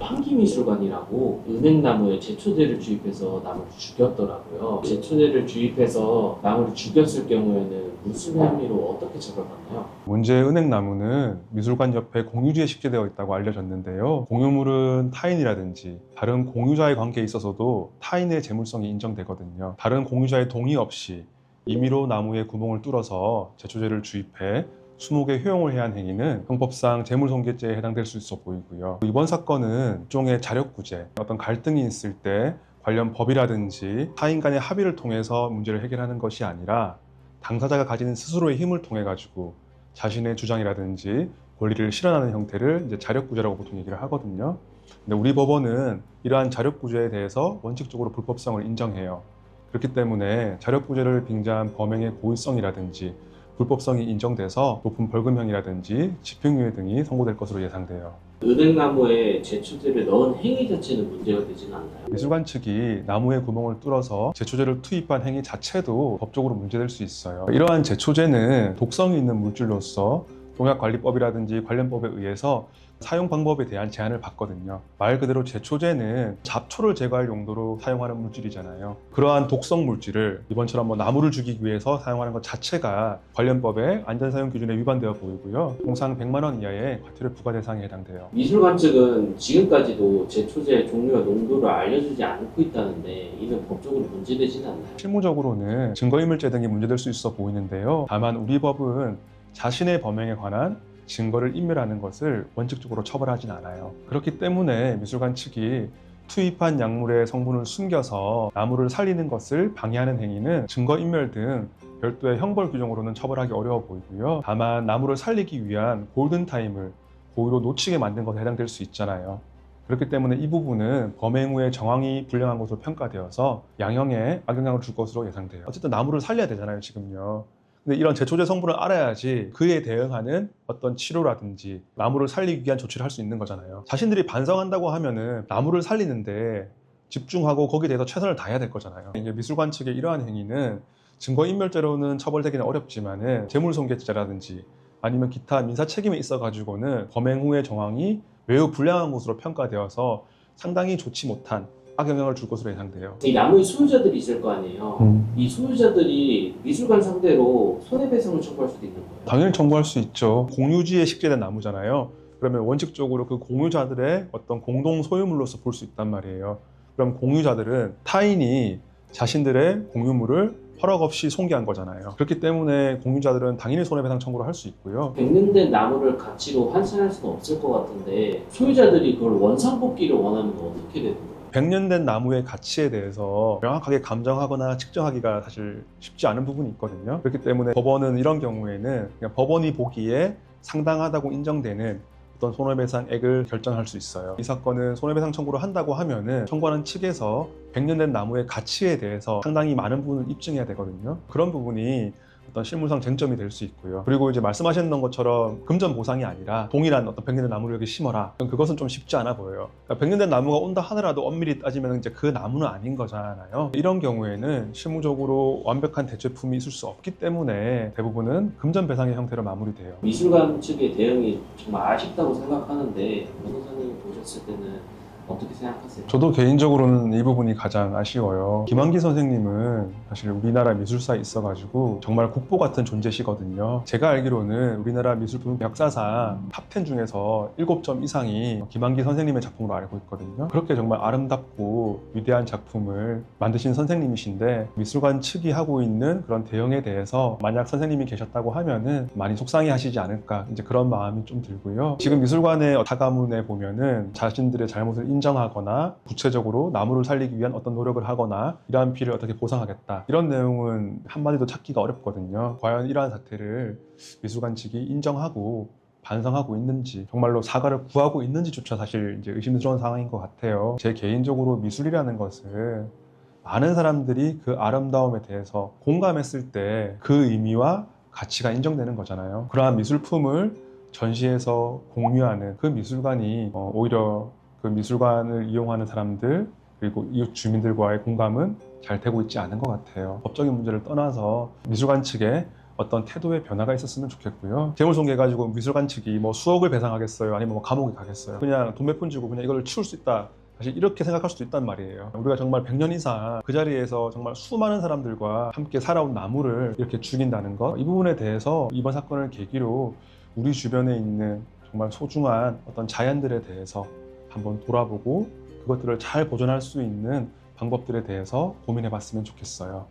판기미술관이라고 은행나무에 제초제를 주입해서 나무를 죽였더라고요. 제초제를 주입해서 나무를 죽였을 경우에는 무슨 혐의로 어떻게 처벌받나요? 문제의 은행나무는 미술관 옆에 공유지에 식재되어 있다고 알려졌는데요. 공유물은 타인이라든지 다른 공유자의 관계에 있어서도 타인의 재물성이 인정되거든요. 다른 공유자의 동의 없이 임의로 나무에 구멍을 뚫어서 제초제를 주입해 수목에 효용을 해야 한 행위는 형법상 재물손괴죄에 해당될 수 있어 보이고요. 이번 사건은 일종의 자력구제, 어떤 갈등이 있을 때 관련 법이라든지 타인 간의 합의를 통해서 문제를 해결하는 것이 아니라 당사자가 가지는 스스로의 힘을 통해 가지고 자신의 주장이라든지 권리를 실현하는 형태를 이제 자력구제라고 보통 얘기를 하거든요. 근데 우리 법원은 이러한 자력구제에 대해서 원칙적으로 불법성을 인정해요. 그렇기 때문에 자력구제를 빙자한 범행의 고의성이라든지 불법성이 인정돼서 높은 벌금형이라든지 집행유예 등이 선고될 것으로 예상돼요. 은행나무에 제초제를 넣은 행위 자체는 문제가 되지는 않나요? 미술관 측이 나무에 구멍을 뚫어서 제초제를 투입한 행위 자체도 법적으로 문제될 수 있어요. 이러한 제초제는 독성이 있는 물질로서 농약관리법이라든지 관련법에 의해서 사용 방법에 대한 제한을 받거든요. 말 그대로 제초제는 잡초를 제거할 용도로 사용하는 물질이잖아요. 그러한 독성 물질을 이번처럼 나무를 죽이기 위해서 사용하는 것 자체가 관련법의 안전사용 기준에 위반되어 보이고요. 통상 100만 원 이하의 과태료 부과 대상에 해당돼요. 미술관 측은 지금까지도 제초제 종류와 농도를 알려주지 않고 있다는데 이는 법적으로 문제되지는 않나요? 실무적으로는 증거인멸죄 등이 문제될 수 있어 보이는데요. 다만 우리 법은 자신의 범행에 관한 증거를 인멸하는 것을 원칙적으로 처벌하진 않아요. 그렇기 때문에 미술관 측이 투입한 약물의 성분을 숨겨서 나무를 살리는 것을 방해하는 행위는 증거인멸 등 별도의 형벌 규정으로는 처벌하기 어려워 보이고요. 다만 나무를 살리기 위한 골든타임을 고의로 놓치게 만든 것에 해당될 수 있잖아요. 그렇기 때문에 이 부분은 범행 후에 정황이 불량한 것으로 평가되어서 양형에 악영향을 줄 것으로 예상돼요. 어쨌든 나무를 살려야 되잖아요, 지금요. 근데 이런 제초제 성분을 알아야지 그에 대응하는 어떤 치료라든지 나무를 살리기 위한 조치를 할 수 있는 거잖아요. 자신들이 반성한다고 하면은 나무를 살리는데 집중하고 거기에 대해서 최선을 다해야 될 거잖아요. 이제 미술관 측의 이러한 행위는 증거인멸죄로는 처벌되기는 어렵지만은 재물손괴죄라든지 아니면 기타 민사 책임에 있어 가지고는 범행 후의 정황이 매우 불량한 것으로 평가되어서 상당히 좋지 못한 악영향을 줄 것으로 예상돼요. 이 나무의 소유자들이 있을 거 아니에요. 이 소유자들이 미술관 상대로 손해배상을 청구할 수도 있는 거예요. 당연히 청구할 수 있죠. 공유지에 식재된 나무잖아요. 그러면 원칙적으로 그 공유자들의 어떤 공동 소유물로서 볼 수 있단 말이에요. 그럼 공유자들은 타인이 자신들의 공유물을 허락 없이 손괴한 거잖아요. 그렇기 때문에 공유자들은 당연히 손해배상 청구를 할 수 있고요. 백년된 나무를 가치로 환산할 수는 없을 것 같은데 소유자들이 그걸 원상복귀를 원하면 어떻게 되는 거예요? 100년 된 나무의 가치에 대해서 명확하게 감정하거나 측정하기가 사실 쉽지 않은 부분이 있거든요. 그렇기 때문에 법원은 이런 경우에는 그냥 법원이 보기에 상당하다고 인정되는 어떤 손해배상액을 결정할 수 있어요. 이 사건은 손해배상 청구를 한다고 하면은 청구하는 측에서 100년 된 나무의 가치에 대해서 상당히 많은 부분을 입증해야 되거든요. 그런 부분이 어떤 실무상 쟁점이 될 수 있고요. 그리고 이제 말씀하셨던 것처럼 금전 보상이 아니라 동일한 어떤 100년 된 나무를 여기 심어라. 그것은 좀 쉽지 않아 보여요. 그러니까 100년 된 나무가 온다 하더라도 엄밀히 따지면 이제 그 나무는 아닌 거잖아요. 이런 경우에는 실무적으로 완벽한 대체품이 있을 수 없기 때문에 대부분은 금전 배상의 형태로 마무리돼요. 미술관 측의 대응이 정말 아쉽다고 생각하는데 변호사님 보셨을 때는 어떻게 생각하세요? 저도 개인적으로는 이 부분이 가장 아쉬워요. 김한기 선생님은 사실 우리나라 미술사에 있어가지고 정말 국보 같은 존재시거든요. 제가 알기로는 우리나라 미술품 역사상 탑10 중에서 7점 이상이 김한기 선생님의 작품으로 알고 있거든요. 그렇게 정말 아름답고 위대한 작품을 만드신 선생님이신데 미술관 측이 하고 있는 그런 대응에 대해서 만약 선생님이 계셨다고 하면은 많이 속상해 하시지 않을까, 이제 그런 마음이 좀 들고요. 지금 미술관의 사과문에 보면은 자신들의 잘못을 인정하거나 구체적으로 나무를 살리기 위한 어떤 노력을 하거나 이러한 피해를 어떻게 보상하겠다, 이런 내용은 한마디도 찾기가 어렵거든요. 과연 이러한 사태를 미술관 측이 인정하고 반성하고 있는지, 정말로 사과를 구하고 있는지조차 사실 이제 의심스러운 상황인 것 같아요. 제 개인적으로 미술이라는 것을 많은 사람들이 그 아름다움에 대해서 공감했을 때 그 의미와 가치가 인정되는 거잖아요. 그러한 미술품을 전시해서 공유하는 그 미술관이 오히려 그 미술관을 이용하는 사람들 그리고 이웃 주민들과의 공감은 잘 되고 있지 않은 것 같아요. 법적인 문제를 떠나서 미술관 측의 어떤 태도의 변화가 있었으면 좋겠고요. 재물손괴해가지고 미술관 측이 뭐 수억을 배상하겠어요? 아니면 뭐 감옥에 가겠어요? 그냥 돈 몇 푼 주고 그냥 이걸 치울 수 있다. 사실 이렇게 생각할 수도 있단 말이에요. 우리가 정말 100년 이상 그 자리에서 정말 수많은 사람들과 함께 살아온 나무를 이렇게 죽인다는 것, 이 부분에 대해서 이번 사건을 계기로 우리 주변에 있는 정말 소중한 어떤 자연들에 대해서 한번 돌아보고 그것들을 잘 보존할 수 있는 방법들에 대해서 고민해 봤으면 좋겠어요.